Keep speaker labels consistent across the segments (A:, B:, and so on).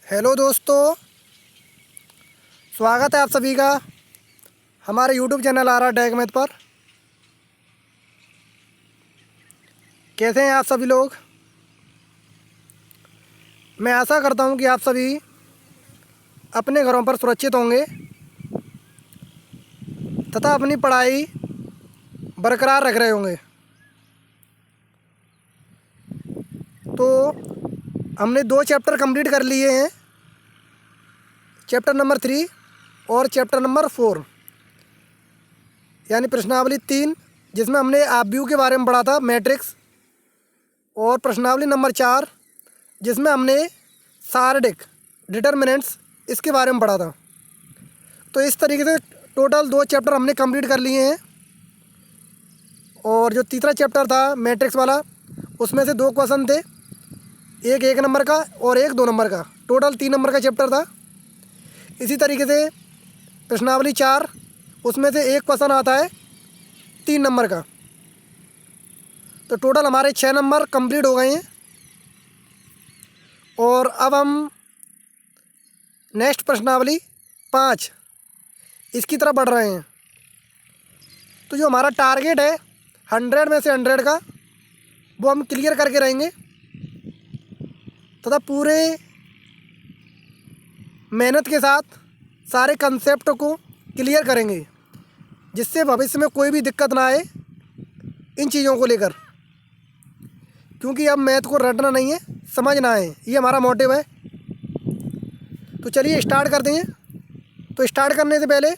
A: Hello दोस्तों, स्वागत है आप सभी का हमारे यूट्यूब चैनल आरा टेक मैथ पर। कैसे हैं आप सभी लोग। मैं आशा करता हूं कि आप सभी अपने घरों पर सुरक्षित होंगे तथा अपनी पढ़ाई बरकरार रख रहे होंगे। तो हमने 2 चैप्टर कंप्लीट कर लिए हैं, चैप्टर नंबर 3 और चैप्टर नंबर 4 यानी प्रश्नावली 3, जिसमें हमने आव्यूह के बारे में पढ़ा था, मैट्रिक्स, और प्रश्नावली नंबर 4 जिसमें हमने सारडिक डिटर्मिनेंट्स इसके बारे में पढ़ा था। तो इस तरीके से टोटल 2 चैप्टर हमने कंप्लीट कर लिए हैं। और जो तीसरा चैप्टर था मैट्रिक्स वाला, उसमें से 2 क्वेश्चन थे, एक 1 नंबर का और एक 2 नंबर का, टोटल 3 नंबर का चैप्टर था। इसी तरीके से प्रश्नावली 4, उसमें से एक क्वेश्चन आता है 3 नंबर का। तो टोटल हमारे 6 नंबर कंप्लीट हो गए हैं। और अब हम नेक्स्ट प्रश्नावली 5 इसकी तरफ बढ़ रहे हैं। तो जो हमारा टारगेट है 100 में से 100 का, वो हम क्लियर करके रहेंगे तथा पूरे मेहनत के साथ सारे कंसेप्ट को क्लियर करेंगे, जिससे भविष्य में कोई भी दिक्कत ना आए इन चीज़ों को लेकर। क्योंकि अब मैथ को रटना नहीं है, समझना है, ये हमारा मोटिव है। तो चलिए स्टार्ट करते हैं। तो स्टार्ट करने से पहले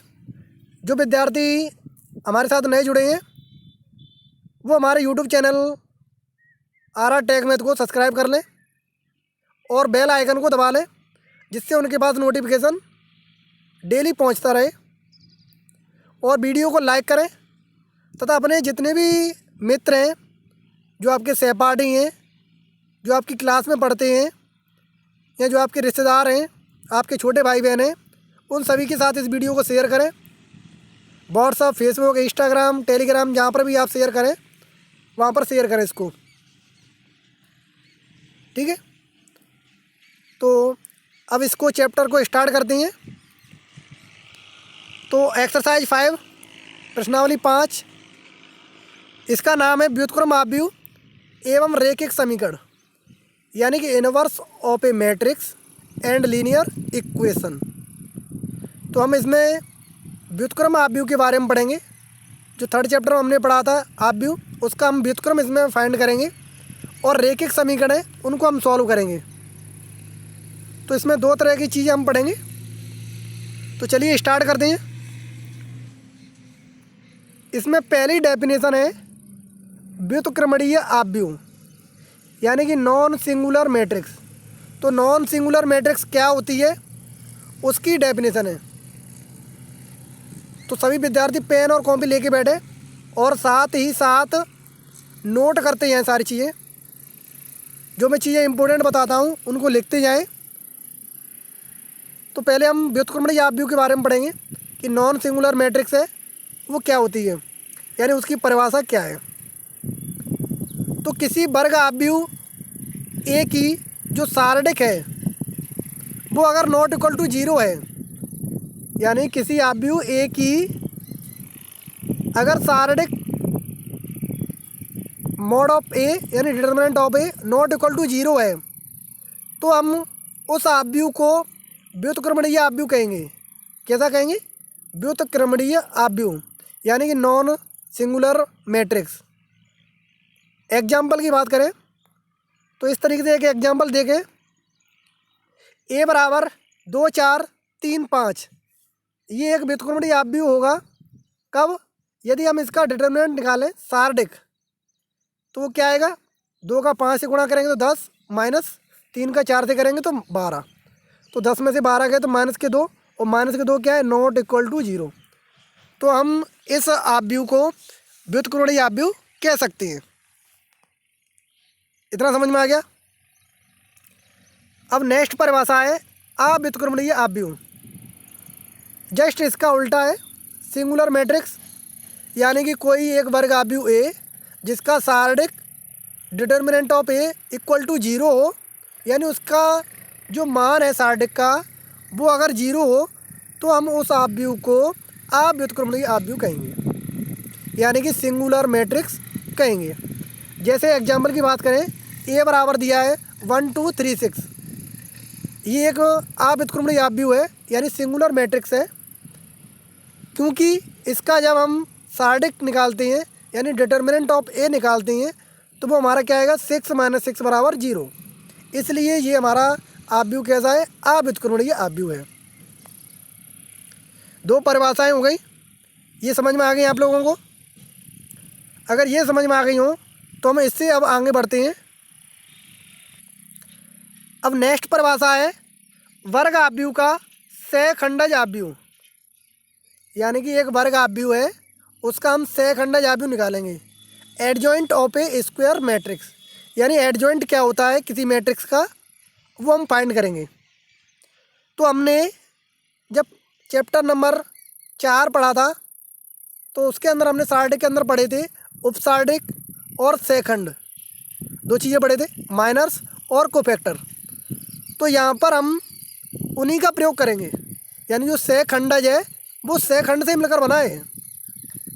A: जो विद्यार्थी हमारे साथ नए जुड़े हैं, वो हमारे यूट्यूब चैनल आरा टेक मैथ को सब्सक्राइब कर लें और बेल आइकन को दबा लें, जिससे उनके पास नोटिफिकेशन डेली पहुंचता रहे। और वीडियो को लाइक करें तथा अपने जितने भी मित्र हैं, जो आपके सहपाठी हैं, जो आपकी क्लास में पढ़ते हैं, या जो आपके रिश्तेदार हैं, आपके छोटे भाई बहन हैं, उन सभी के साथ इस वीडियो को शेयर करें। व्हाट्सअप, फेसबुक, इंस्टाग्राम, टेलीग्राम, जहाँ पर भी आप शेयर करें वहाँ पर शेयर करें इसको, ठीक है। तो अब इसको चैप्टर को स्टार्ट करते हैं। तो एक्सरसाइज 5 प्रश्नावली 5, इसका नाम है व्युत्क्रम आव्यूह एवं रैखिक समीकरण, यानी कि inverse of A matrix and linear equation. तो हम इसमें व्युत्क्रम आव्यूह के बारे में पढ़ेंगे। जो 3rd चैप्टर में हमने पढ़ा था आव्यूह, उसका हम व्युत्क्रम इसमें फाइंड करेंगे, और रैखिक समीकरण है उनको हम सॉल्व करेंगे। तो इसमें 2 तरह की चीज़ें हम पढ़ेंगे। तो चलिए स्टार्ट करते हैं। इसमें पहली डेफिनेशन है व्युत्क्रमणीय आव्यूह, यानी कि नॉन सिंगुलर मैट्रिक्स। तो नॉन सिंगुलर मैट्रिक्स क्या होती है, उसकी डेफिनेशन है। तो सभी विद्यार्थी पेन और कॉपी लेके बैठे और साथ ही साथ नोट करते हैं सारी चीज़ें। जो मैं चीज़ें इंपॉर्टेंट बताता हूँ उनको लिखते जाएं। तो पहले हम व्युत्क्रमणीय आव्यूह के बारे में पढ़ेंगे कि नॉन सिंगुलर मैट्रिक्स है वो क्या होती है, यानी उसकी परिभाषा क्या है। तो किसी वर्ग आव्यूह ए की जो सारडिक है वो अगर नॉट इक्वल टू 0 है, यानी किसी आव्यूह ए की अगर सारडिक मॉड ऑफ ए यानी determinant of A not equal to 0 है, तो हम उस आव्यूह को व्युत्क्रमणीय आव्यूह कहेंगे। कैसा कहेंगे? व्युत्क्रमणीय आव्यूह, यानी कि नॉन सिंगुलर मैट्रिक्स। एग्जाम्पल की बात करें तो इस तरीके से एक एग्जाम्पल देखें। ए बराबर 2 4 3 5, ये एक व्युत्क्रमणीय आव्यूह होगा। कब? यदि हम इसका डिटर्मिनेंट निकालें सारडिक, तो वो क्या आएगा? 2 का 5 से गुणा करेंगे तो 10, माइनस 3 का 4 से करेंगे तो 12। तो 10 में से 12 गए तो माइनस के 2, और माइनस के 2 क्या है? Not equal to 0। तो हम इस आव्यूह को व्युत्क्रमणीय आव्यूह कह सकते हैं। इतना समझ में आ गया? अब नेक्स्ट परिभाषा है अव्युत्क्रमणीय आव्यूह। जस्ट इसका उल्टा है सिंगुलर मैट्रिक्स, यानी कि कोई एक वर्ग आव्यूह ए जिसका सारडिक determinant of A equal to 0 हो, यानी उसका जो मान है सार्डिक का वो अगर 0 हो तो हम उस आव्यूह को अव्युत्क्रमणीय आव्यूह कहेंगे, यानी कि सिंगुलर मैट्रिक्स कहेंगे। जैसे एग्जाम्पल की बात करें, ए बराबर दिया है 1 2 3 6, ये एक अव्युत्क्रमणीय आव्यूह है यानी सिंगुलर मैट्रिक्स है, क्योंकि इसका जब हम सार्डिक निकालते हैं यानी डिटर्मिनेंट ऑफ ए निकालते हैं तो वो हमारा क्या आएगा 6 - 6 बराबर 0, इसलिए ये हमारा आव्यूह कैसा है, अव्युत्क्रमणीय आव्यूह है। दो परिभाषाएं हो गई, ये समझ में आ गई आप लोगों को। अगर ये समझ में आ गई हो तो हम इससे अब आगे बढ़ते हैं। अब नेक्स्ट परिभाषा है वर्ग आव्यूह का सहखंडज आव्यूह, यानी कि एक वर्ग आव्यूह है उसका हम सहखंडज आव्यूह निकालेंगे। Adjoint of A square matrix, यानी एडजॉइंट क्या होता है किसी मैट्रिक्स का वो हम फाइंड करेंगे। तो हमने जब चैप्टर नंबर 4 पढ़ा था तो उसके अंदर हमने सार्डिक के अंदर पढ़े थे उपसार्डिक और सहखंड, दो चीज़ें पढ़े थे, माइनर्स और कोफैक्टर। तो यहाँ पर हम उन्हीं का प्रयोग करेंगे, यानी जो सहखंडज है वो सहखंड से मिलकर बना है।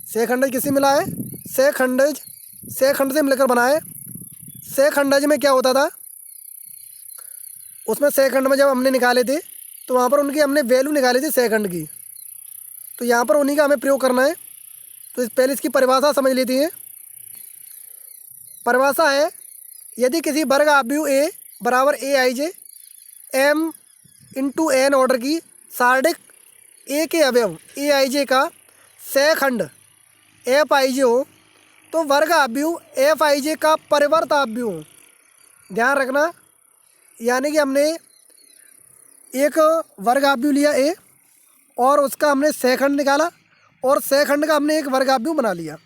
A: सहखंडज किससे मिला है, सहखंड से मिलकर बना है। सहखंडज में क्या होता था, उसमें सहखंड में जब हमने निकाले थे तो वहाँ पर उनकी हमने वैल्यू निकाली थी सहखंड की, तो यहाँ पर उन्हीं का हमें प्रयोग करना है। तो पहले इसकी परिभाषा समझ लेते हैं। परिभाषा है यदि किसी वर्ग आव्यूह ए बराबर ए आई जे एम इंटू एन ऑर्डर की सार्डिक ए के अवयव ए आई जे का सहखंड एफ आई जे हो तो वर्ग आव्यूह एफ आई जे का परिवर्त आव्यूह, ध्यान रखना, यानी कि हमने एक वर्ग आव्यूह लिया ए और उसका हमने सहखंड निकाला और सहखंड का हमने एक वर्ग आव्यूह बना लिया।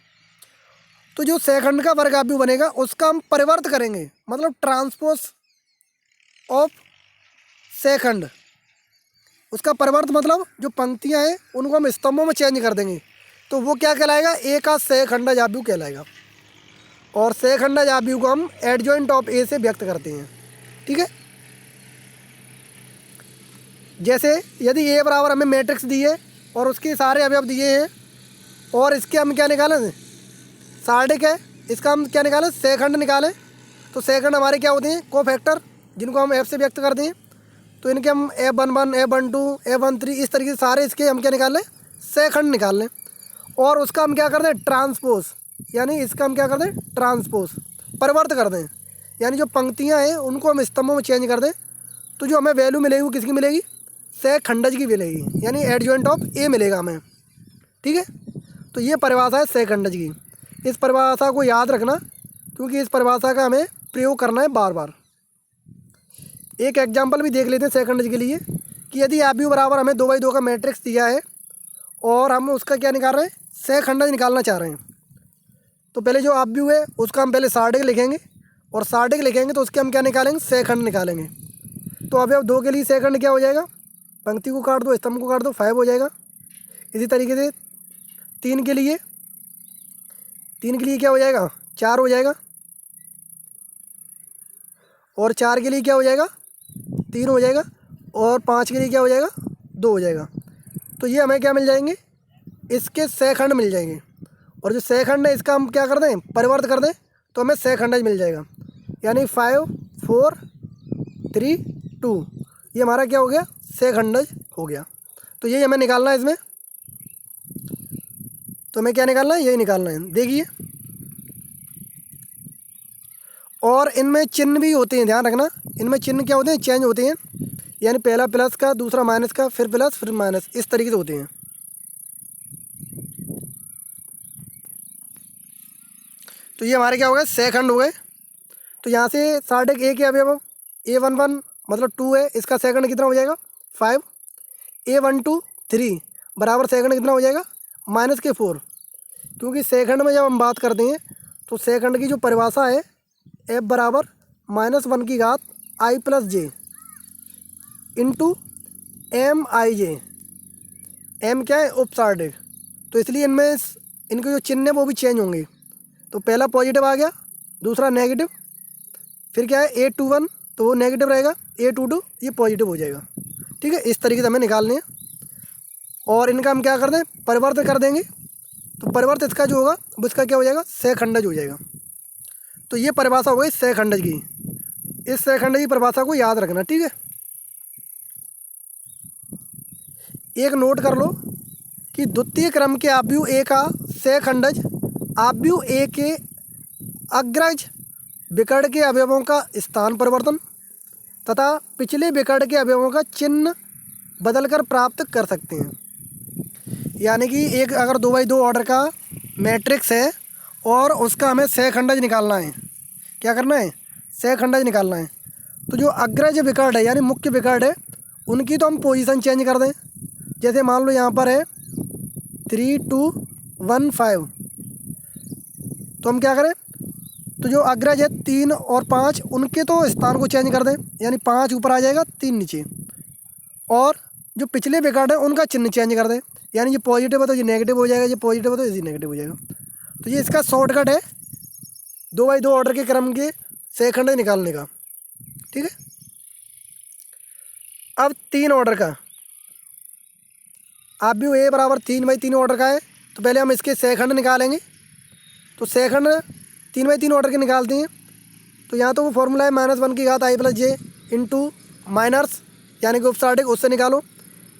A: तो जो सहखंड का वर्ग आव्यूह बनेगा उसका हम परिवर्त करेंगे, मतलब ट्रांसपोज ऑफ सहखंड। उसका परिवर्त मतलब जो पंक्तियां हैं उनको हम स्तंभों में चेंज कर देंगे, तो वो क्या कहलाएगा, ए का सहखंडज आव्यूह कहलाएगा। और सहखंडज आव्यूह को हम एडजॉइंट ऑफ ए से व्यक्त करते हैं, ठीक है। जैसे यदि ए बराबर हमें मैट्रिक्स दी है और उसके सारे अवयव दिए हैं और इसके हम क्या निकालें, सार्डिक है, इसका हम क्या निकालें, सहखंड निकालें। तो सहखंड हमारे क्या होते हैं, कोफैक्टर, जिनको हम एफ से व्यक्त करते हैं। तो इनके हम F11, F12, F13 इस तरीके से सारे इसके हम क्या निकाल लें, सहखंड निकाल लें। और उसका हम क्या कर दें, ट्रांसपोज, यानी इसका हम क्या कर दें, ट्रांसपोज, परिवर्त कर दें, यानी जो पंक्तियां हैं उनको हम स्तंभों में चेंज कर दें। तो जो हमें वैल्यू मिलेगी वो किसकी मिलेगी, सहखंडज की मिलेगी, यानी एडजॉइंट ऑफ ए मिलेगा हमें, ठीक है। तो ये परिभाषा है सहखंडज की। इस परिभाषा को याद रखना क्योंकि इस परिभाषा का हमें प्रयोग करना है बार बार। एक एग्जाम्पल भी देख लेते हैं सहखंडज के लिए कि यदि आव्यूह बराबर हमें 2/2 का मैट्रिक्स दिया है और हम उसका क्या निकाल रहे हैं, सहखंडज निकालना चाह रहे हैं। तो पहले जो आव्यूह है उसका हम पहले सार्डिक लिखेंगे और सार्डिक लिखेंगे तो उसके हम क्या निकालेंगे, सहखंड निकालेंगे। तो अवयव 2 के लिए सहखंड क्या हो जाएगा, पंक्ति को काट दो, स्तंभ को काट दो, 5 हो जाएगा। इसी तरीके से 3 के लिए क्या हो जाएगा, 4 हो जाएगा। और 4 के लिए क्या हो जाएगा, 3 हो जाएगा। और 5 के लिए क्या हो जाएगा, 2 हो जाएगा। तो ये हमें क्या मिल जाएंगे, इसके सहखंड मिल जाएंगे। और जो सहखंड है इसका हम क्या कर दें, परिवर्त कर दें, तो हमें सहखंडज मिल जाएगा, यानी 5 4 3 2, ये हमारा क्या हो गया, सहखंडज हो गया। तो यही हमें निकालना है इसमें। तो हमें क्या निकालना है, यही निकालना है, देखिए। और इनमें चिन्ह भी होते हैं, ध्यान रखना, इनमें चिन्ह क्या होते हैं, चेंज होते हैं, यानी पहला प्लस का, दूसरा माइनस का, फिर प्लस फिर माइनस, इस तरीके से होते हैं। तो ये हमारे क्या हो गए, सहखंड हो गए। तो यहाँ से सार्डिक ए के अवयव A11 मतलब 2 है, इसका सहखंड कितना हो जाएगा, 5। A12 3 बराबर सहखंड कितना हो जाएगा, माइनस के 4। क्योंकि सहखंड में जब हम बात करते हैं तो सहखंड की जो परिभाषा है F बराबर -1 की घात I + J into MIJ। M क्या है, उपसार्डिक, तो इसलिए इनमें इनके जो चिन्ह है वो भी चेंज होंगे। तो पहला पॉजिटिव आ गया, दूसरा नेगेटिव, फिर क्या है A21 तो वो नेगेटिव रहेगा, A22 ये पॉजिटिव हो जाएगा। ठीक है, इस तरीके से हमें निकालने हैं। और इनका हम क्या कर दें, परिवर्त कर देंगे। तो परिवर्त इसका जो होगा वो इसका क्या हो जाएगा, सहखंडज हो जाएगा। तो ये परिभाषा हो गई सहखंडज की। इस सहखंडज की परिभाषा को याद रखना। ठीक है, एक नोट कर लो कि द्वितीय क्रम के आव्यूह ए का सहखंडज आव्यूह ए के अग्रज विकर्ण के अवयवों का स्थान परिवर्तन तथा पिछले विकर्ण के अवयवों का चिन्ह बदलकर प्राप्त कर सकते हैं। यानी कि एक अगर 2x2 ऑर्डर का मैट्रिक्स है और उसका हमें सहखंडज निकालना है, क्या करना है, सहखंडज निकालना है। तो जो अग्रज विकर्ण है यानी मुख्य विकर्ण है उनकी तो हम पोजीशन चेंज कर दें। जैसे मान लो यहाँ पर है 3 2 1 5, तो हम क्या करें, तो जो अग्रज है 3 और 5 उनके तो स्थान को चेंज कर दें, यानी 5 ऊपर आ जाएगा 3 नीचे। और जो पिछले विकर्ण है उनका चिन्ह चेंज कर दें, यानी ये पॉजिटिव है तो ये नेगेटिव हो जाएगा, ये पॉजिटिव है तो ये नेगेटिव हो जाएगा। तो ये इसका शॉर्टकट है 2x2 ऑर्डर के क्रम के सहखंडज निकालने का। ठीक है, अब 3 ऑर्डर का आव्यूह ए बराबर 3x3 ऑर्डर का है, तो पहले हम इसके सहखंड निकालेंगे। तो सहखंड 3x3 ऑर्डर के निकालते हैं। तो यहाँ तो वो फॉर्मूला है -1 की घात i + j इंटू माइनस यानी कि उपसाटिक, उससे निकालो।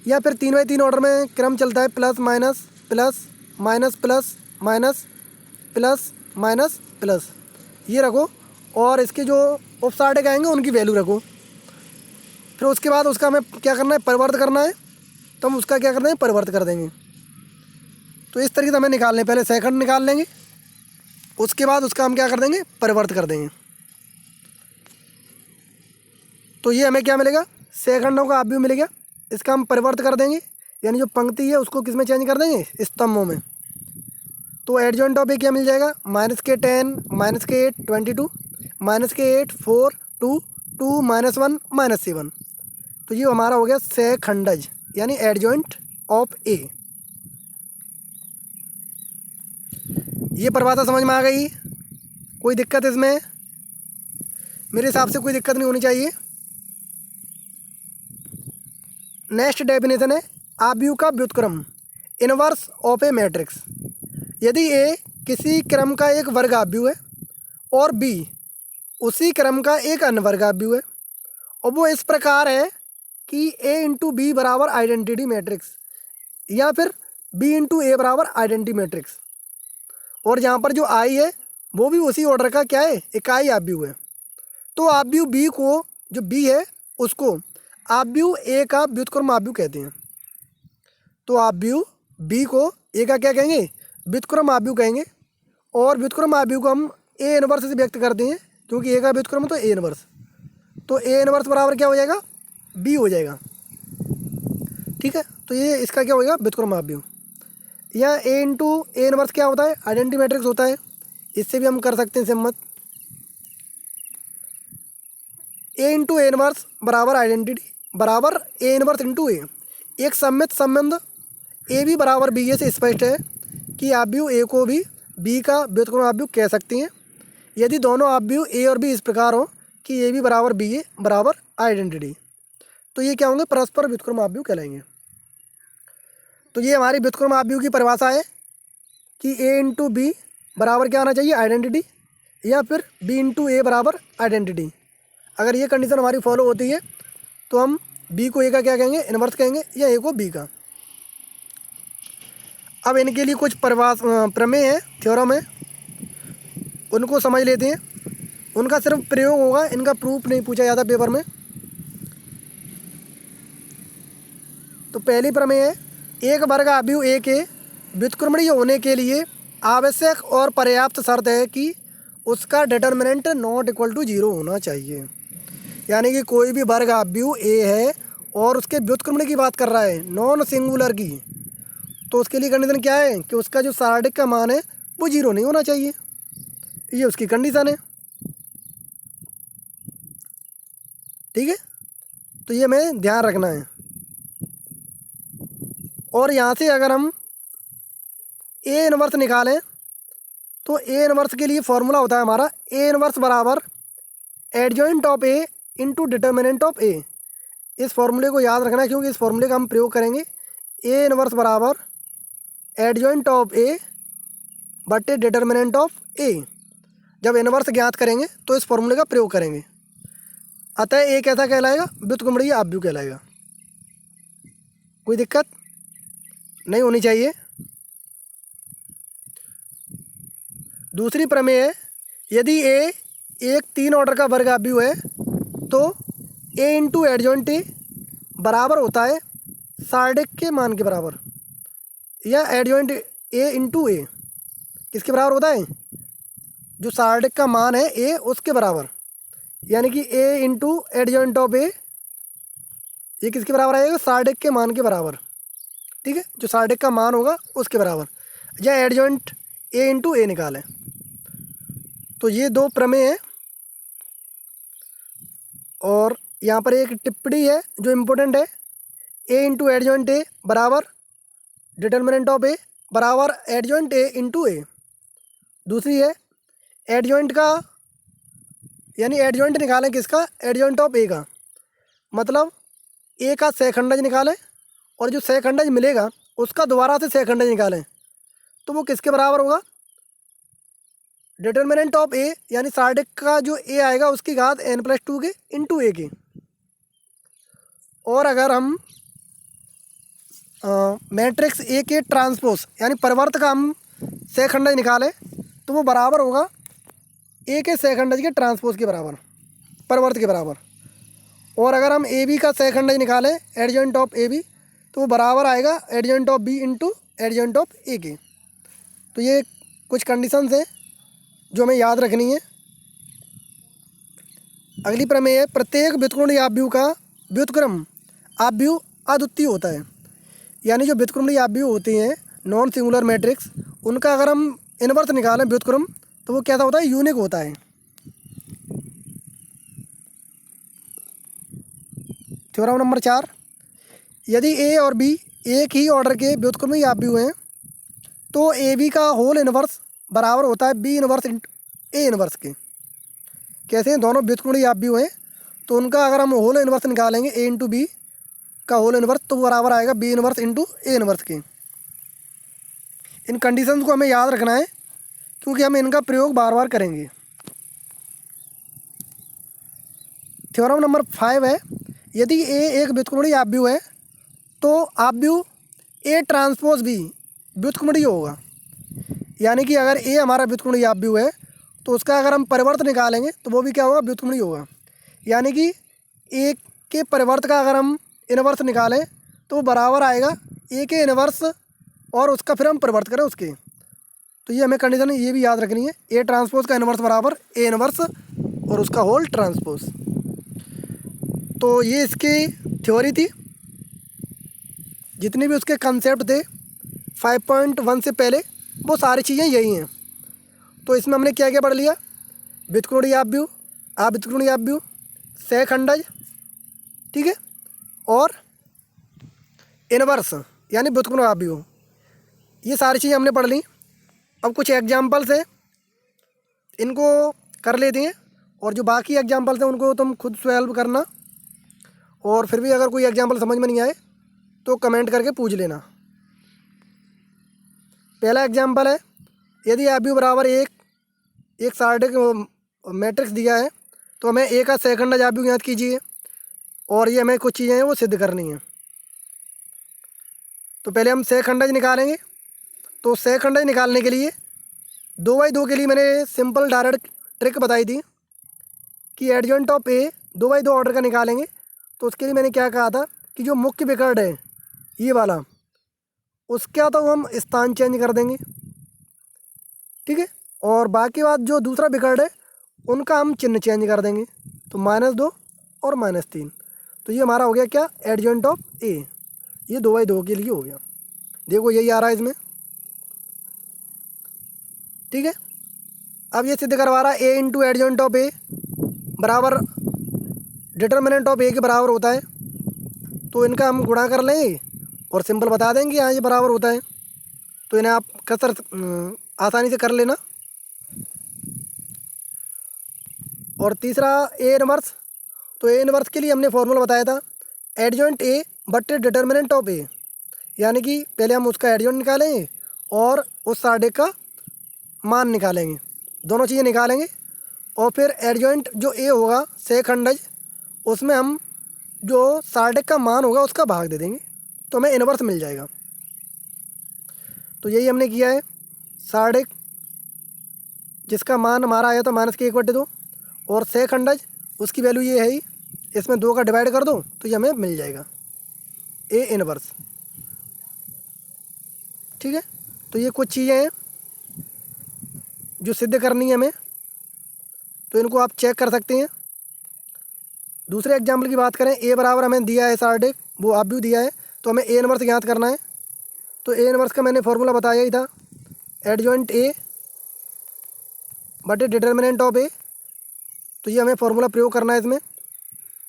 A: या फिर 3x3 ऑर्डर में क्रम चलता है plus minus plus minus plus minus plus minus plus, ये रखो। और इसके जो उपसाटिक आएंगे उनकी वैल्यू रखो। फिर उसके बाद उसका हमें क्या करना है, परिवर्त करना है। तो हम उसका क्या करते हैं, परिवर्त कर देंगे। तो इस तरीके से हमें निकालने हैं, पहले सहखंड निकाल लेंगे, उसके बाद उसका हम क्या कर देंगे, परिवर्त कर देंगे। तो ये हमें क्या मिलेगा, सहखंडों का आव्यूह मिलेगा। इसका हम परिवर्त कर देंगे, यानी जो पंक्ति है उसको किस में चेंज कर देंगे, स्तंभों में। तो एडजॉइंट ऑफ ए क्या मिल जाएगा, -10 -8 22 -8 4 2 2 -1 -7। तो ये हमारा हो गया सहखंडज यानी एडजॉइंट ऑफ ए। ये परिभाषा समझ में आ गई, कोई दिक्कत इसमें? मेरे हिसाब से कोई दिक्कत नहीं होनी चाहिए। नेक्स्ट डेफिनेशन है आव्यूह का व्युत्क्रम, इनवर्स ऑफ ए मैट्रिक्स। यदि ए किसी क्रम का एक वर्ग आव्यूह है और बी उसी क्रम का एक अन्य वर्ग आव्यूह है और वो इस प्रकार है कि a इंटू बी बराबर आइडेंटिटी मैट्रिक्स या फिर b इंटू ए बराबर आइडेंटिटी मैट्रिक्स, और यहाँ पर जो i है वो भी उसी ऑर्डर का क्या है, इकाई आव्यूह है। तो आव्यूह b को, जो b है उसको आव्यूह a का व्युत्क्रम आव्यूह कहते हैं। तो आव्यूह b को a का क्या कहेंगे, व्युत्क्रम आव्यूह कहेंगे। और व्युत्क्रम आव्यूह को हम a इनवर्स से व्यक्त करते हैं, क्योंकि a का व्युत्क्रम तो a इनवर्स। तो a इनवर्स बराबर क्या हो जाएगा, b हो जाएगा। ठीक है, तो ये इसका क्या हो जाएगा, व्युत्क्रम आव्यूह। या a इंटू ए इनवर्स क्या होता है, आइडेंटिटी मैट्रिक्स होता है। इससे भी हम कर सकते हैं सम्मत। a इंटू ए इनवर्स बराबर आइडेंटिटी बराबर a इनवर्स इंटू ए। एक सम्मित संबंध a भी बराबर b से स्पष्ट है कि आव्यूह a को भी b का व्युत्क्रम आव्यूह कह सकते हैं यदि दोनों आव्यूह a और b इस प्रकार हो कि a भी बराबर b ए बराबर आइडेंटिटी। तो ये क्या होंगे, परस्पर व्युत्क्रम आव्यूह कहलाएंगे। तो ये हमारी व्युत्क्रम आव्यूह की परिभाषा है कि a इंटू बी बराबर क्या आना चाहिए, आइडेंटिटी, या फिर b इंटू ए बराबर आइडेंटिटी। अगर ये कंडीशन हमारी फॉलो होती है तो हम b को a का क्या कहेंगे, इनवर्स कहेंगे, या a को b का। अब इनके लिए कुछ प्रमेय है, थ्योरम है, उनको समझ लेते हैं। उनका सिर्फ प्रयोग होगा, इनका प्रूफ नहीं पूछा जाता पेपर में। तो पहली प्रमेय है, एक वर्ग आव्यूह ए के व्युत्क्रमणीय होने के लिए आवश्यक और पर्याप्त शर्त है कि उसका डिटर्मिनेंट नॉट इक्वल टू 0 होना चाहिए। यानी कि कोई भी वर्ग आव्यूह ए है और उसके व्युत्क्रमण की बात कर रहा है, नॉन सिंगुलर की, तो उसके लिए कंडीशन क्या है कि उसका जो सार्वत्रिक का मान है वो 0 नहीं होना चाहिए। ये उसकी कंडीशन है। ठीक है, तो ये हमें ध्यान रखना है। और यहाँ से अगर हम ए इनवर्स निकालें तो ए इनवर्स के लिए फॉर्मूला होता है हमारा, ए इनवर्स बराबर adjoint of A into determinant of A. इस फॉर्मूले को याद रखना है क्योंकि इस फॉर्मूले का हम प्रयोग करेंगे। ए इनवर्स बराबर एडजॉइंट ऑफ ए बटे डिटर्मिनेंट ऑफ ए। जब इनवर्स ज्ञात करेंगे तो इस फॉर्मूले का प्रयोग करेंगे। अतः ए कैसा कहलाएगा? व्युत्क्रमणीय आव्यूह कहलाएगा। कोई दिक्कत नहीं होनी चाहिए। दूसरी प्रमेय है, यदि ए एक 3 ऑर्डर का वर्ग आव्यूह है तो ए इंटू एडजॉइंट ए बराबर होता है सार्डिक के मान के बराबर, या एडजॉइंट ए इंटू ए किसके बराबर होता है? जो सार्डिक का मान है ए उसके बराबर, यानी कि ए इंटू एडजॉइंट ऑफ ए ये किसके बराबर आएगा? सार्डिक के मान के बराबर। ठीक है, जो सार्डिक का मान होगा उसके बराबर, या एडजॉइंट ए इंटू ए निकालें। तो ये दो प्रमेय हैं। और यहाँ पर एक टिप्पणी है जो इम्पोर्टेंट है, ए इंटू एडजॉइंट ए बराबर डिटर्मिनेंट ऑफ ए बराबर एडजॉइंट ए इंटू ए। दूसरी है एडजॉइंट का, यानी एडजॉइंट निकालें किसका? एडजॉइंट ऑफ ए का। मतलब ए का सहखंडज निकालें और जो सहखंडज मिलेगा उसका दोबारा से सहखंडज निकालें, तो वो किसके बराबर होगा? डिटर्मिनेंट ऑफ ए, यानी सार्डिक का जो ए आएगा उसकी घात n+2 के इंटू ए की। और अगर हम मैट्रिक्स ए के ट्रांसपोज यानी परिवर्त का हम सहखंडज निकालें तो वो बराबर होगा ए के सहखंडज के ट्रांसपोज के बराबर, परिवर्त के बराबर। और अगर हम ए बी का सहखंडज निकालें एडजॉइंट ऑफ ए बी तो वो बराबर आएगा adjoint of B into adjoint of A के। तो ये कुछ कंडीशंस हैं जो हमें याद रखनी है। अगली प्रमेय है, प्रत्येक व्युत्क्रमणीय आव्यूह का व्युत्क्रम आव्यूह अद्वितीय होता है। यानी जो व्युत्क्रमणीय आव्यूह होते हैं नॉन सिंगुलर मैट्रिक्स, उनका अगर हम इनवर्स निकालें व्युत्क्रम तो वो कैसा होता है? यूनिक होता है। थ्योरम नंबर 4, यदि ए और बी एक ही ऑर्डर के व्युत्क्रमीय आव्यूह हैं तो ए बी का होल इनवर्स बराबर होता है बी इनवर्स ए इनवर्स के। कैसे हैं? दोनों व्युत्क्रमणीय आव्यूह हैं तो उनका अगर हम होल इनवर्स निकालेंगे ए इंटू बी का होल इनवर्स तो बराबर आएगा B inverse into A inverse के। इन कंडीशंस को हमें याद रखना है क्योंकि हम इनका प्रयोग बार बार करेंगे। थ्योरम नंबर 5 है, यदि ए एक व्युत्क्रमणीय आव्यूह है तो आव्यूह ए ट्रांसपोज बी व्युत्क्रमणीय होगा। यानी कि अगर ए हमारा व्युत्क्रमणीय आव्यूह है तो उसका अगर हम परिवर्त निकालेंगे तो वो भी क्या होगा? व्युत्क्रमणीय होगा। यानी कि ए के परिवर्त का अगर हम इनवर्स निकालें तो वो बराबर आएगा ए के इनवर्स और उसका फिर हम परिवर्त करें उसके। तो ये हमें कंडीशन ये भी याद रखनी है, ए ट्रांसपोज का इनवर्स बराबर ए इनवर्स और उसका होल ट्रांसपोज। तो ये इसकी थ्योरी थी। जितने भी उसके कंसेप्ट थे 5.1 से पहले वो सारी चीज़ें यही हैं। तो इसमें हमने क्या क्या पढ़ लिया? व्युत्क्रमणीय आव्यूह, अव्युत्क्रमणीय आव्यूह, सहखंडज, ठीक है, और इनवर्स यानी व्युत्क्रमणीय आव्यूह, ये सारी चीज़ें हमने पढ़ ली। अब कुछ एग्जाम्पल्स हैं, इनको कर लेते हैं और जो बाकी एग्जाम्पल्स हैं उनको तुम खुद सॉल्व करना। और फिर भी अगर कोई एग्जाम्पल समझ में नहीं आए तो कमेंट करके पूछ लेना। पहला एग्जाम्पल है, यदि आव्यूह बराबर एक सार्डिक मैट्रिक्स दिया है तो हमें ए का सहखंडज आव्यूह ज्ञात कीजिए और ये हमें कुछ चीज़ें हैं वो सिद्ध करनी है। तो पहले हम सहखंडज निकालेंगे। तो सहखंडज निकालने के लिए 2/2 के लिए मैंने सिंपल डायरेक्ट ट्रिक बताई थी कि एडजॉइंट ऑफ ए 2/2 ऑर्डर का निकालेंगे। तो उसके लिए मैंने क्या कहा था कि जो मुख्य विकर्ण है ये वाला, उसका तो हम स्थान चेंज कर देंगे, ठीक है, और बाकी बात जो दूसरा विकर्ण है उनका हम चिन्ह चेंज कर देंगे। तो -2 और -3। तो ये हमारा हो गया क्या? एडजॉइंट ऑफ ए। ये 2/2 के लिए हो गया। देखो यही आ रहा है इसमें, ठीक है। अब ये सिद्ध करवा रहा है ए इंटू एडजॉइंट ऑफ ए बराबर डिटर्मिनेंट ऑफ ए के बराबर होता है। तो इनका हम गुणा कर लेंगे और सिंपल बता देंगे यहाँ ये बराबर होता है। तो इन्हें आप कसर आसानी से कर लेना। और तीसरा ए इनवर्स तो ए इनवर्स के लिए हमने फॉर्मूला बताया था एडजॉइंट ए बटे डिटर्मिनेंट ऑफ ए, यानी कि पहले हम उसका एडजॉइंट निकालेंगे और उस साढ़े का मान निकालेंगे, दोनों चीज़ें निकालेंगे और फिर एडजॉइंट जो ए होगा सेकंडज, उसमें हम जो साढ़े का मान होगा उसका भाग दे देंगे तो हमें इनवर्स मिल जाएगा। तो यही हमने किया है, साढ़े जिसका मान हमारा आया था -1/2 और सेकंडज उसकी वैल्यू ये है ही, इसमें 2 का डिवाइड कर दो तो ये हमें मिल जाएगा ए इनवर्स। ठीक है, तो ये कुछ चीज़ें हैं जो सिद्ध करनी है हमें, तो इनको आप चेक कर सकते हैं। दूसरे एग्जाम्पल की बात करें, ए बराबर हमें दिया है साढ़े, वो आप भी दिया है, तो हमें ए इनवर्स ज्ञात करना है। तो ए इनवर्स का मैंने फॉर्मूला बताया ही था एडजॉइंट ए बटे डिटर्मिनेंट ऑफ ए, तो ये हमें फॉर्मूला प्रयोग करना है इसमें।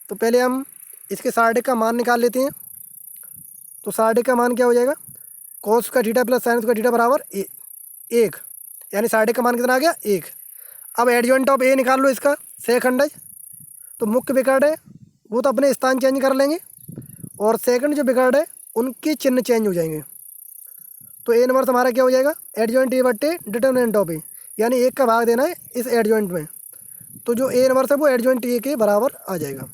A: तो पहले हम इसके साढ़े का मान निकाल लेते हैं। तो साढ़े का मान क्या हो जाएगा, कॉस का थीटा प्लस साइन का थीटा बराबर 1, यानी साढ़े का मान कितना आ गया 1। अब एडजॉइंट ऑफ ए निकाल लो इसका सेकंडज, तो मुख्य विकर्ण है वो तो अपने स्थान चेंज कर लेंगे और सेकंड जो विकर्ण है उनके चिन्ह चेंज हो जाएंगे। तो ए इनवर्स हमारा क्या हो जाएगा एडजॉइंट ए बट्टे डिटर्मिनेंट ऑफ ए, यानी 1 का भाग देना है इस एडजॉइंट में, तो जो ए इनवर्स है वो एडजॉइंट ए के बराबर आ जाएगा।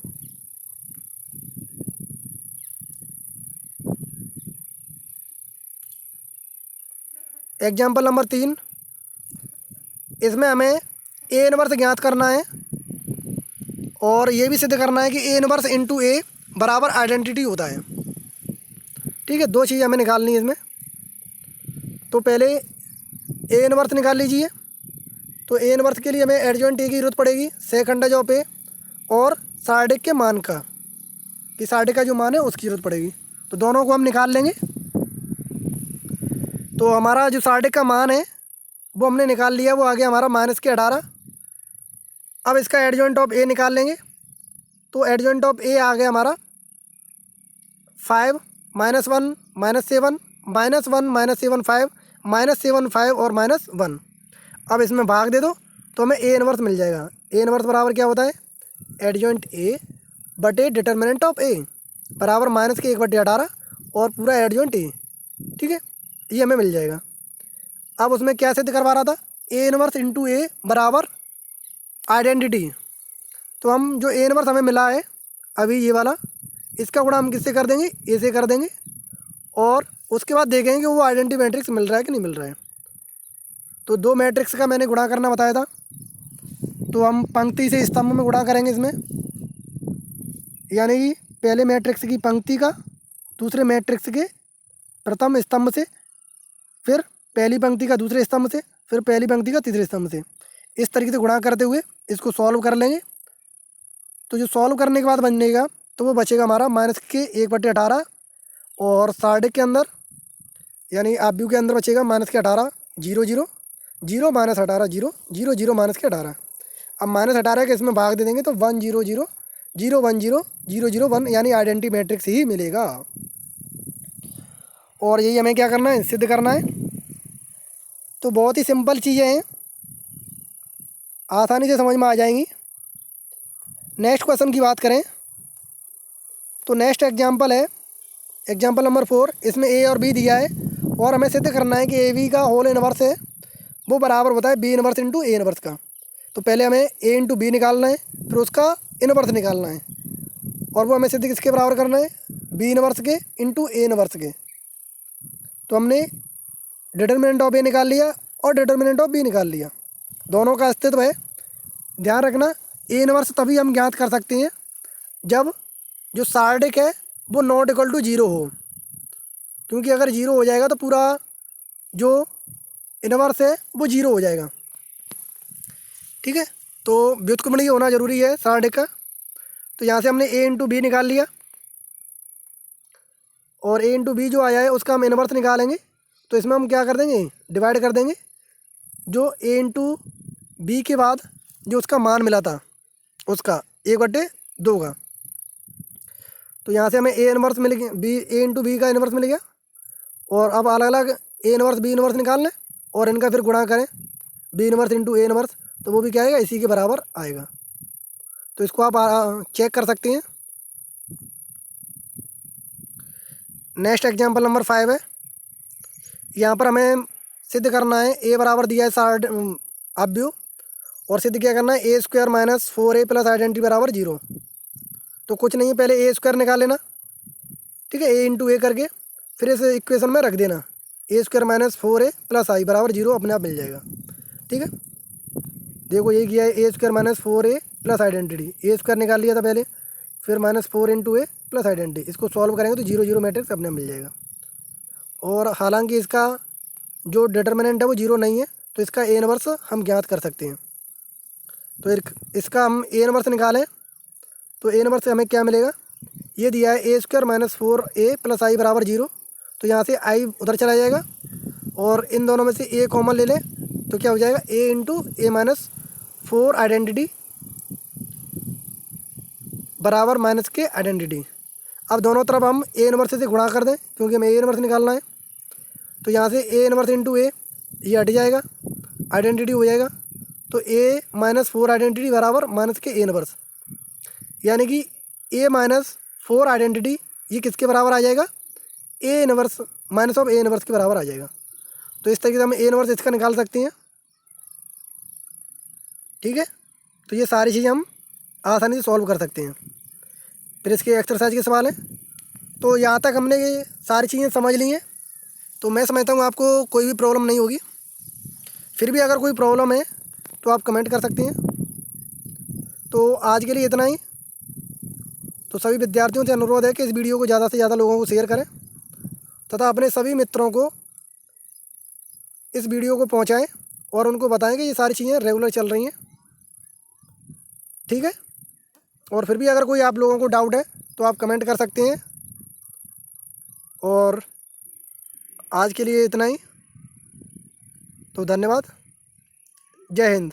A: एग्जाम्पल नंबर 3, इसमें हमें ए इनवर्स ज्ञात करना है और ये भी सिद्ध करना है कि ए इनवर्स इंटू ए बराबर आइडेंटिटी होता है। ठीक है, 2 चीज़ें हमें निकालनी है इसमें। तो पहले ए इनवर्स निकाल लीजिए। तो ए इनवर्स के लिए हमें एडजॉइंट ए की जरूरत पड़ेगी सेकंडज ऑफ ए और साढ़े के मान का, कि साढ़े का जो मान है उसकी जरूरत पड़ेगी, तो दोनों को हम निकाल लेंगे। तो हमारा जो साढ़े का मान है वो हमने निकाल लिया, वो आ गया हमारा -18। अब इसका एडजॉइंट ऑफ ए निकाल लेंगे। तो एडजॉइंट ऑफ ए आ गया हमारा 5 -1 -7 -1 -7 5 -7 5 और -1। अब इसमें भाग दे दो तो हमें ए इनवर्स मिल जाएगा। ए इनवर्स बराबर क्या होता है एडजॉइंट ए बटे डिटर्मिनेंट ऑफ ए बराबर -1/18 और पूरा एडजॉइंट ए। ठीक है, ये हमें मिल जाएगा। अब उसमें क्या सिद्ध करवा रहा था, ए इनवर्स इंटू ए बराबर आइडेंटिटी। तो हम जो ए इनवर्स हमें मिला है अभी ये वाला, इसका गुणा हम किससे कर देंगे, ए से कर देंगे और उसके बाद देखेंगे कि वो आइडेंटिटी मैट्रिक्स मिल रहा है कि नहीं मिल रहा है। तो 2 मैट्रिक्स का मैंने गुणा करना बताया था, तो हम पंक्ति से स्तंभ में गुणा करेंगे इसमें, यानी कि पहले मैट्रिक्स की पंक्ति का दूसरे मैट्रिक्स के प्रथम स्तंभ से, फिर पहली पंक्ति का दूसरे स्तंभ से, फिर पहली पंक्ति का तीसरे स्तंभ से, इस तरीके से गुणा करते हुए इसको सॉल्व कर लेंगे। तो जो सॉल्व करने के बाद बनेगा तो वो बचेगा हमारा -1/18 और साढ़े के अंदर यानी आव्यूह के अंदर बचेगा -18 0 0 0 -18 0 0 0 -18। अब -18 के इसमें भाग दे देंगे तो 1 0 0 0 1 0 0 0 1, यानी आइडेंटिटी मैट्रिक्स ही मिलेगा। और यही हमें क्या करना है, सिद्ध करना है। तो बहुत ही सिंपल चीज़ें हैं, आसानी से समझ में आ जाएंगी। नेक्स्ट क्वेश्चन की बात करें तो नेक्स्ट एग्जांपल है एग्जांपल नंबर 4। इसमें ए और बी दिया है और हमें सिद्ध करना है कि ए बी का होल इनवर्स है वो बराबर होता है B inverse into A inverse का। तो पहले हमें ए इंटू बी निकालना है, फिर उसका इनवर्स निकालना है और वो हमें सिद्ध किसके बराबर करना है, बी इनवर्स के इंटू ए इनवर्स के। तो हमने डिटर्मिनेंट ऑफ ए निकाल लिया और डिटर्मिनेंट ऑफ बी निकाल लिया, दोनों का अस्तित्व है। ध्यान रखना ए इनवर्स तभी हम ज्ञात कर सकते हैं जब जो सार्डिक है वो नॉट इक्वल टू 0 हो, क्योंकि अगर 0 हो जाएगा तो पूरा जो इनवर्स है वो 0 हो जाएगा। ठीक है, तो व्युत्क्रमणीय होना जरूरी है सार्डिक का। तो यहाँ से हमने ए इंटू बी निकाल लिया और ए इंटू बी जो आया है उसका हम इनवर्स निकालेंगे। तो इसमें हम क्या कर देंगे, डिवाइड कर देंगे जो ए इंटू बी के बाद जो उसका मान मिला था उसका 1/2 का। तो यहाँ से हमें ए इनवर्स मिल गया, बी ए इंटू बी का इनवर्स मिल गया। और अब अलग अलग ए इनवर्स बी इनवर्स निकाल लें और इनका फिर गुणा करें B inverse into A inverse, तो वो भी क्या आएगा, इसी के बराबर आएगा। तो इसको आप चेक कर सकते हैं। नेक्स्ट एग्जाम्पल नंबर 5 है। यहाँ पर हमें सिद्ध करना है ए बराबर दिया है 60 अवयव, और सिद्ध क्या करना है A square minus 4a plus identity बराबर 0। तो कुछ नहीं है, पहले ए स्क्वायर निकाल लेना, ठीक है, ए इंटू ए करके फिर इस इक्वेशन में रख देना। ए स्क्वायर माइनस 4a प्लस आई बराबर 0 अपने आप मिल जाएगा, ठीक है। देखो ये किया है A square minus 4a plus identity, A square निकाल लिया था पहले, फिर minus 4 into A plus identity, इसको सॉल्व करेंगे तो 0 0 मैट्रिक्स अपने आप मिल जाएगा। और हालांकि इसका जो डिटर्मिनेंट है वो 0 नहीं है, तो इसका ए इनवर्स हम ज्ञात कर सकते हैं। तो इसका हम ए इनवर्स निकालें तो ए इनवर्स से हमें क्या मिलेगा, ये दिया है A square minus 4a plus आई बराबर 0। तो यहाँ से आई उधर चला जाएगा और इन दोनों में से ए कॉमन ले लें तो क्या हो जाएगा ए इंटू ए माइनस 4 आइडेंटिटी बराबर माइनस के आइडेंटिटी। अब दोनों तरफ हम ए इनवर्स से गुणा कर दें क्योंकि हमें ए इनवर्स निकालना है। तो यहाँ से ए इनवर्स इंटू ए ये हट जाएगा, आइडेंटिटी हो जाएगा। तो ए माइनस 4 आइडेंटिटी बराबर माइनस के ए इनवर्स, यानी कि ए माइनस 4 आइडेंटिटी ये किसके बराबर आ जाएगा, A inverse minus of A inverse के बराबर आ जाएगा। तो इस तरीके से हम ए इनवर्स इसका निकाल सकते हैं, ठीक है। तो ये सारी चीज़ें हम आसानी से सॉल्व कर सकते हैं। फिर इसके एक्सरसाइज के सवाल हैं। तो यहाँ तक हमने ये सारी चीज़ें समझ ली हैं, तो मैं समझता हूँ आपको कोई भी प्रॉब्लम नहीं होगी। फिर भी अगर कोई प्रॉब्लम है तो आप कमेंट कर सकते हैं। तो आज के लिए इतना ही। तो सभी विद्यार्थियों से अनुरोध है कि इस वीडियो को ज़्यादा से ज़्यादा लोगों को शेयर करें तथा अपने सभी मित्रों को इस वीडियो को पहुंचाएं और उनको बताएं कि ये सारी चीज़ें रेगुलर चल रही हैं, ठीक है। और फिर भी अगर कोई आप लोगों को डाउट है तो आप कमेंट कर सकते हैं। और आज के लिए इतना ही। तो धन्यवाद। जय हिंद।